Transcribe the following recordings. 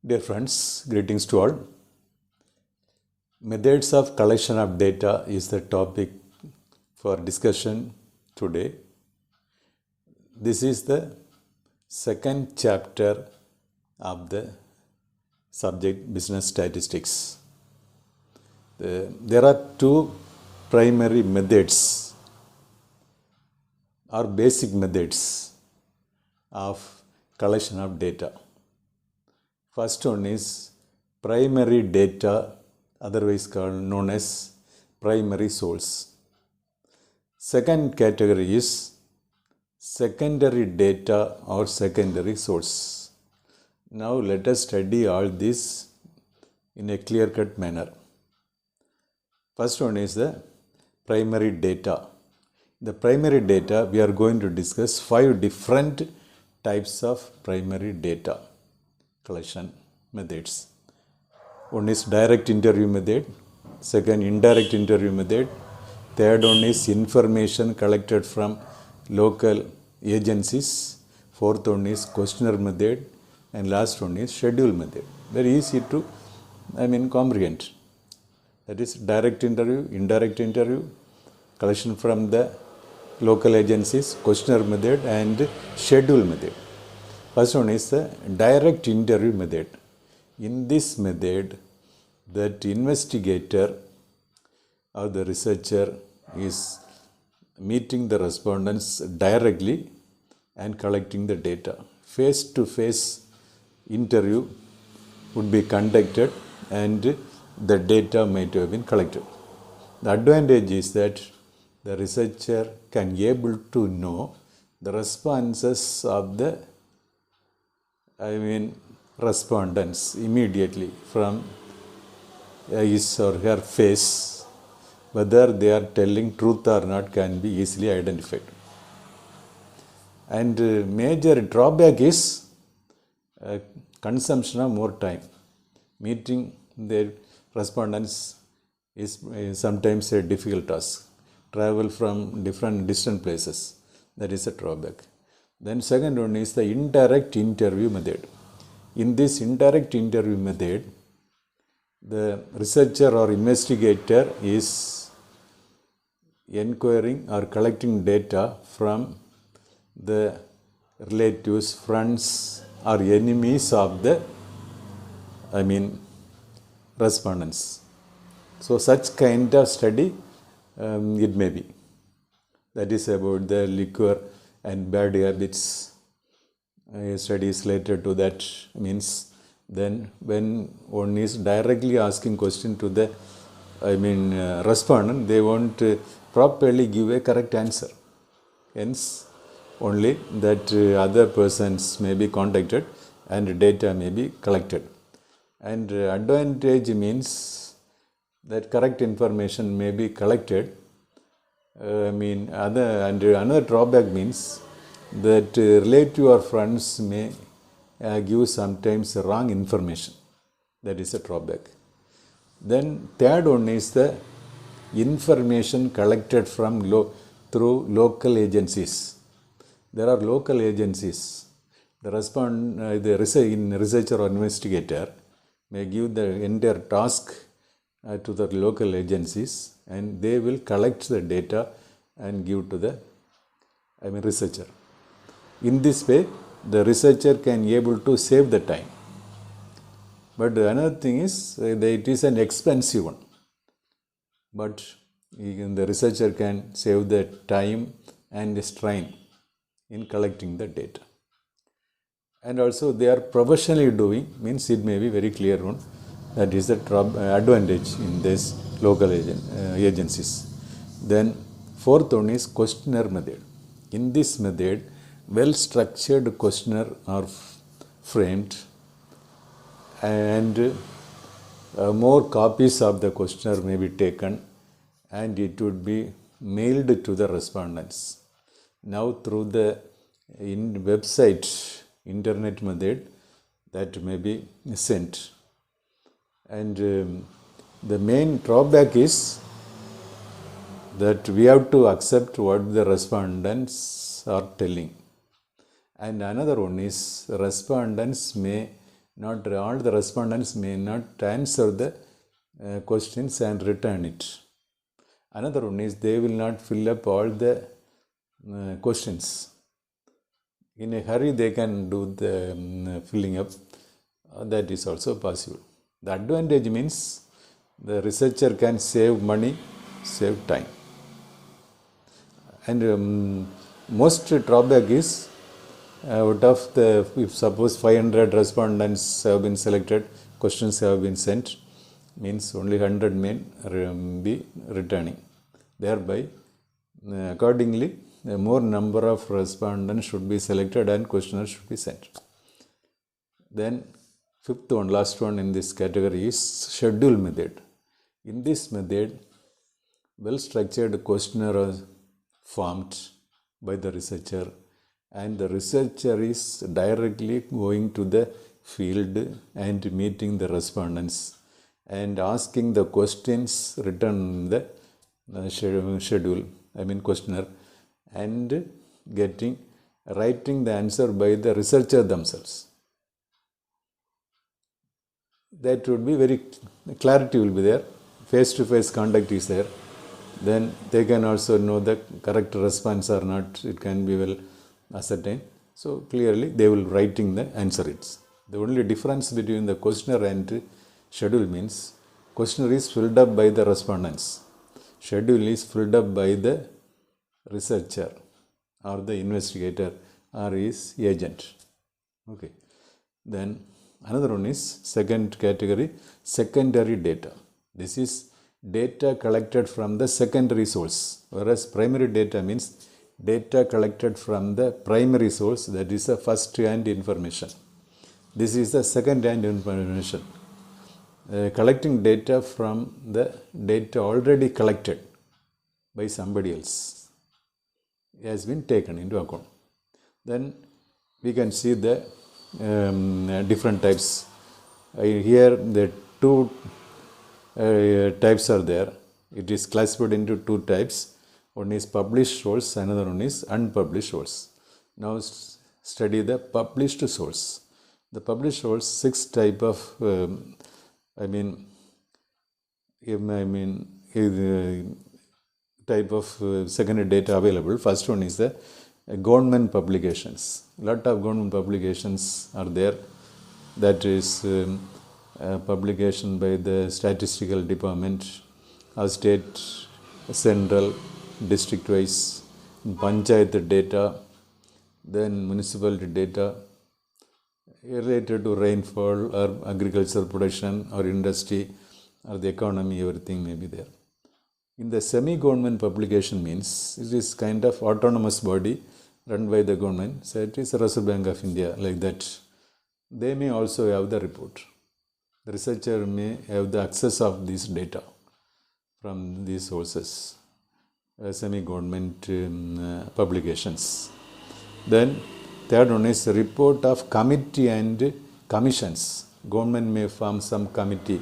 Dear friends, greetings to all. Methods of collection of data is the topic for discussion today. This is the second chapter of the subject business statistics. There are two primary methods or basic methods of collection of data. First one is primary data, otherwise known as primary source. Second category is secondary data or secondary source. Now let us study all this in a clear-cut manner. First one is the primary data. The primary data, we are going to discuss 5 different types of primary data collection methods. One is direct interview method, second indirect interview method, third one is information collected from local agencies, fourth one is questionnaire method, and last one is schedule method. Very easy to comprehend. That is direct interview, indirect interview, collection from the local agencies, questionnaire method, and schedule method. First one is the direct interview method. In this method, that investigator or the researcher is meeting the respondents directly and collecting the data. Face-to-face interview would be conducted and the data might have been collected. The advantage is that the researcher can be able to know the responses of the respondents immediately from his or her face. Whether they are telling truth or not can be easily identified. And major drawback is consumption of more time. Meeting the respondents is sometimes a difficult task. Travel from distant places. That is a drawback. Then second one is the indirect interview method. In this indirect interview method, the researcher or investigator is inquiring or collecting data from the relatives, friends, or enemies of the respondents. So such kind of study it may be. That is about the liquor and bad habits. Studies related to that means then when one is directly asking question to the respondent, they won't properly give a correct answer. Hence only that other persons may be contacted and data may be collected. And advantage means that correct information may be collected. Another drawback means that relative or friends may give sometimes wrong information. That is a drawback. Then third one is the information collected from through local agencies. There are local agencies. The researcher or investigator may give the entire task to the local agencies, and they will collect the data and give to the researcher. In this way, the researcher can be able to save the time. But another thing is, it is an expensive one. But the researcher can save the time and strain in collecting the data. And also they are professionally doing, means it may be very clear one. That is the advantage in this local agencies. Then fourth one is questionnaire method. In this method, well-structured questionnaire are framed and more copies of the questionnaire may be taken and it would be mailed to the respondents. Now through the website, internet method, that may be sent. And the main drawback is that we have to accept what the respondents are telling. And another one is respondents may Not all the respondents may not answer the questions and return it. Another one is they will not fill up all the questions. In a hurry they can do the filling up. That is also possible. The advantage means the researcher can save money, save time. And most drawback is out of the, if suppose 500 respondents have been selected, questions have been sent, means only 100 may be returning. Thereby, accordingly, a more number of respondents should be selected and questionnaires should be sent. Then, fifth one, last one in this category is schedule method. In this method, well-structured questionnaire is formed by the researcher, and the researcher is directly going to the field and meeting the respondents and asking the questions written in the schedule, questionnaire, and writing the answer by the researcher themselves. That would be very, clarity will be there, face-to-face contact is there. Then they can also know the correct response or not, it can be well ascertained. So clearly they will writing the answer. It's the only difference between the questionnaire and schedule means questionnaire is filled up by the respondents, schedule is filled up by the researcher or the investigator or his agent. Okay. Then another one is second category, secondary data. This is data collected from the secondary source, whereas primary data means data collected from the primary source, that is the first hand information. This is the second hand information. Collecting data from the data already collected by somebody else has been taken into account. Then we can see the different types. Here the two types are there. It is classified into two types. One is published source, another one is unpublished source. Now study the published source. The published source, 6 type of type of secondary data available. First one is the government publications. Lot of government publications are there. That is publication by the statistical department, or state, central, district wise, panchayat data, then municipality data related to rainfall or agricultural production or industry or the economy, everything may be there. In the semi-government publication means it is kind of autonomous body run by the government. So it is the Reserve Bank of India, like that. They may also have the report. The researcher may have the access of this data from these sources, semi-government publications. Then third one is report of committee and commissions. Government may form some committee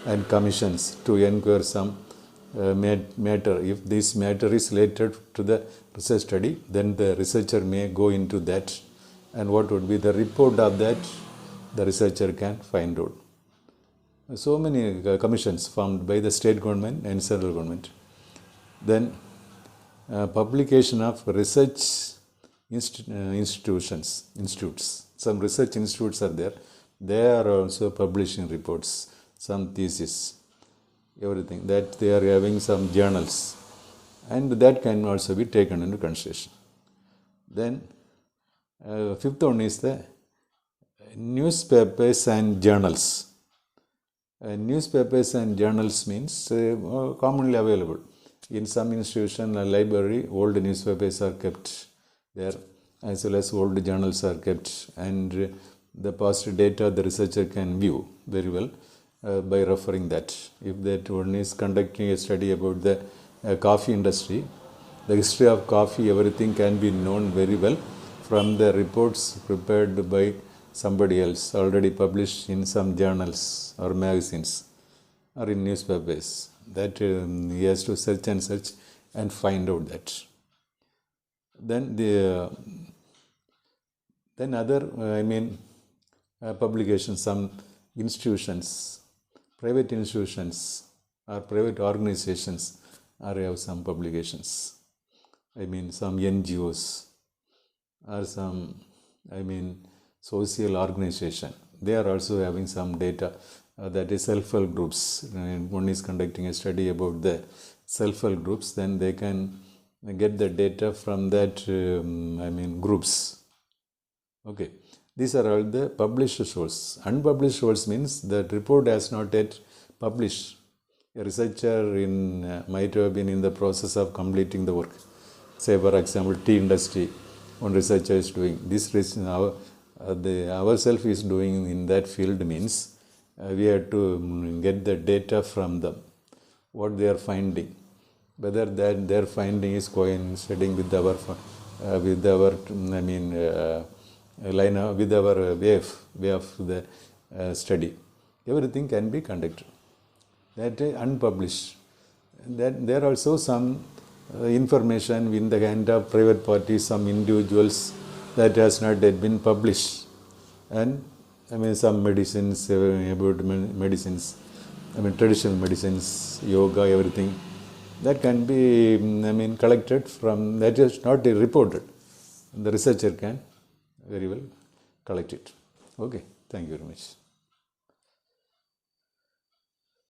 and commissions to inquire some matter. If this matter is related to the research study, then the researcher may go into that, and what would be the report of that, the researcher can find out. So many commissions formed by the state government and central government. Then publication of research institutes. Some research institutes are there. They are also publishing reports, some thesis, everything, that they are having some journals, and that can also be taken into consideration. Then fifth one is the newspapers and journals. Newspapers and journals means commonly available. In some institution, a library, old newspapers are kept there, as well as old journals are kept, and the past data the researcher can view very well by referring that. If that one is conducting a study about the coffee industry, the history of coffee, everything can be known very well from the reports prepared by somebody else, already published in some journals or magazines or in newspapers. That he has to search and find out that. Then other publications, some institutions, private institutions or private organizations are have some publications. I mean some NGOs or some, social organization. They are also having some data, that is self-help groups. One is conducting a study about the self-help groups, then they can get the data from that, groups. Okay, these are all the published sources. Unpublished source means that report has not yet published. A researcher might have been in the process of completing the work. Say for example, tea industry, one researcher is doing this. Ourself is doing in that field means we have to get the data from them, what they are finding, whether that their finding is coinciding with our with our way of the study. Everything can be conducted. That is unpublished. That there are also some information in the hand of private parties, some individuals, that has not yet been published. And some medicines, about medicines, traditional medicines, yoga, everything, that can be collected from, that is not reported. The researcher can very well collect it. Okay, thank you very much.